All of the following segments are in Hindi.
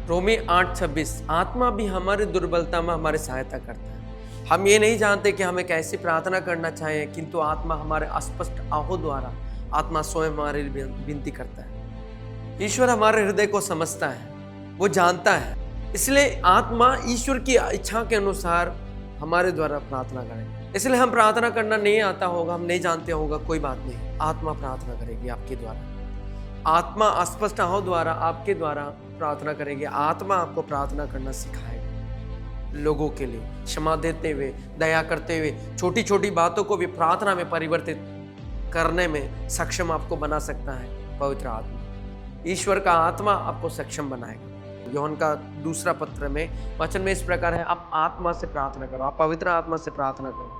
रोमी 8:26 आत्मा भी हमारी दुर्बलता में हमारी सहायता करता है। हम ये नहीं जानते कि हमें कैसी प्रार्थना करना चाहिए, किंतु आत्मा हमारे अस्पष्ट आहो द्वारा आत्मा स्वयं हमारे लिए विनती करता है। ईश्वर हमारे हृदय को समझता है, वो जानता है, इसलिए आत्मा ईश्वर की इच्छा के अनुसार हमारे द्वारा प्रार्थना करें। इसलिए हम प्रार्थना करना नहीं आता होगा, हम नहीं जानते होगा, कोई बात नहीं, आत्मा प्रार्थना करेगी आपके द्वारा। आत्मा अस्पष्ट आहो द्वारा आपके द्वारा प्रार्थना करेगी। आत्मा आपको प्रार्थना करना सिखाएगा, लोगों के लिए क्षमा देते हुए, दया करते हुए, छोटी छोटी बातों को भी प्रार्थना में परिवर्तित करने में सक्षम आपको बना सकता है पवित्र आत्मा। ईश्वर का आत्मा आपको सक्षम बनाएगा। यूहन्ना का दूसरा पत्र में वचन में इस प्रकार है, आप आत्मा से प्रार्थना करो, आप पवित्र आत्मा से प्रार्थना करो।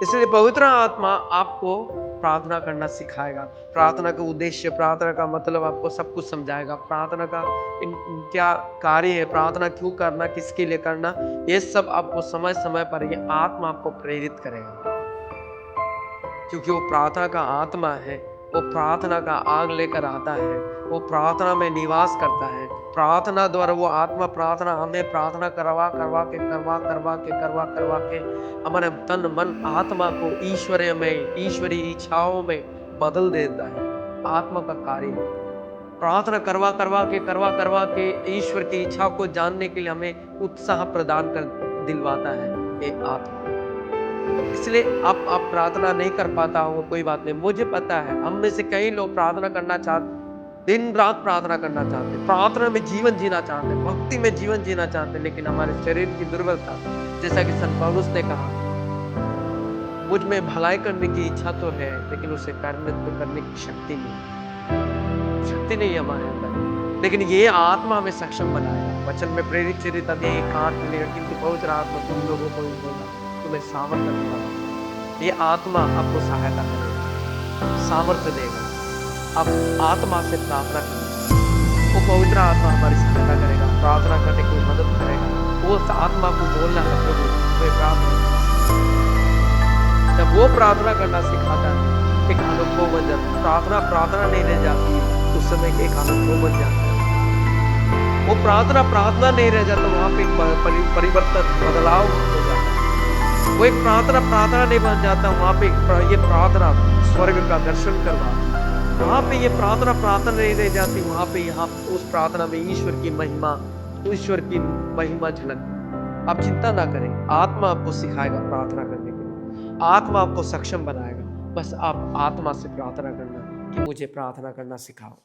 इसलिए पवित्र आत्मा आपको प्रार्थना करना सिखाएगा। प्रार्थना का उद्देश्य, प्रार्थना का मतलब आपको सब कुछ समझाएगा। प्रार्थना का क्या कार्य है, प्रार्थना क्यों करना, किसके लिए करना, ये सब आपको समय समय पर ये आत्मा आपको प्रेरित करेगा। क्योंकि वो प्रार्थना का आत्मा है, वो प्रार्थना का आग लेकर आता है, वो प्रार्थना में निवास करता है। प्रार्थना द्वारा वो आत्मा प्रार्थना हमें प्रार्थना करवा के हमारे तन मन आत्मा को ईश्वरीय इच्छाओं में बदल देता है। आत्मा का कार्य प्रार्थना करवा के ईश्वर की इच्छा को जानने के लिए हमें उत्साह प्रदान कर दिलवाता है ये आत्मा। इसलिए आप प्रार्थना नहीं कर पाता हो, कोई बात नहीं, मुझे पता है हम में से कई लोग प्रार्थना करना चाहते, दिन रात प्रार्थना करना चाहते, प्रार्थना में जीवन जीना चाहते, भक्ति में जीवन जीना चाहते, लेकिन हमारे शरीर की दुर्बलता, जैसा कि संत पौलुस ने कहा, मुझ में भलाई करने की इच्छा तो है, लेकिन उसे करने की शक्ति नहीं है हमारे अंदर। लेकिन ये आत्मा हमें सक्षम बनाएगा। वचन में प्रेरित चरित अध्याय 8 मिलेगा, किंतु पवित्र आत्मा तुम लोगों को तुम्हें सामर्थ्य देगा। ये आत्मा आपको सहायता करेगा, सामर्थ्य देगा। आप आत्मा से प्रार्थना करें, वो पवित्र आत्मा हमारी सहायता करेगा, प्रार्थना करने की मदद करेगा। वो आत्मा को बोलना है प्रभु प्रार्थना। जब वो प्रार्थना करना सिखाता है, एक अनुभव बन जाता है। प्रार्थना नहीं रह जाती, उस समय एक अनुभव बन जाता है। वो प्रार्थना नहीं रह जाता, वहां पे एक परिवर्तन, बदलाव हो जाता है। वो एक प्रार्थना नहीं बन जाता, वहां पे ये प्रार्थना स्वर्ग का दर्शन करवा। वहां पे ये प्रार्थना नहीं रह जाती, वहां पे यहाँ उस प्रार्थना में ईश्वर की महिमा झलक। आप चिंता ना करें, आत्मा आपको सिखाएगा प्रार्थना करने के लिए, आत्मा आपको सक्षम बनाएगा। बस आप आत्मा से प्रार्थना करना कि मुझे प्रार्थना करना सिखाओ।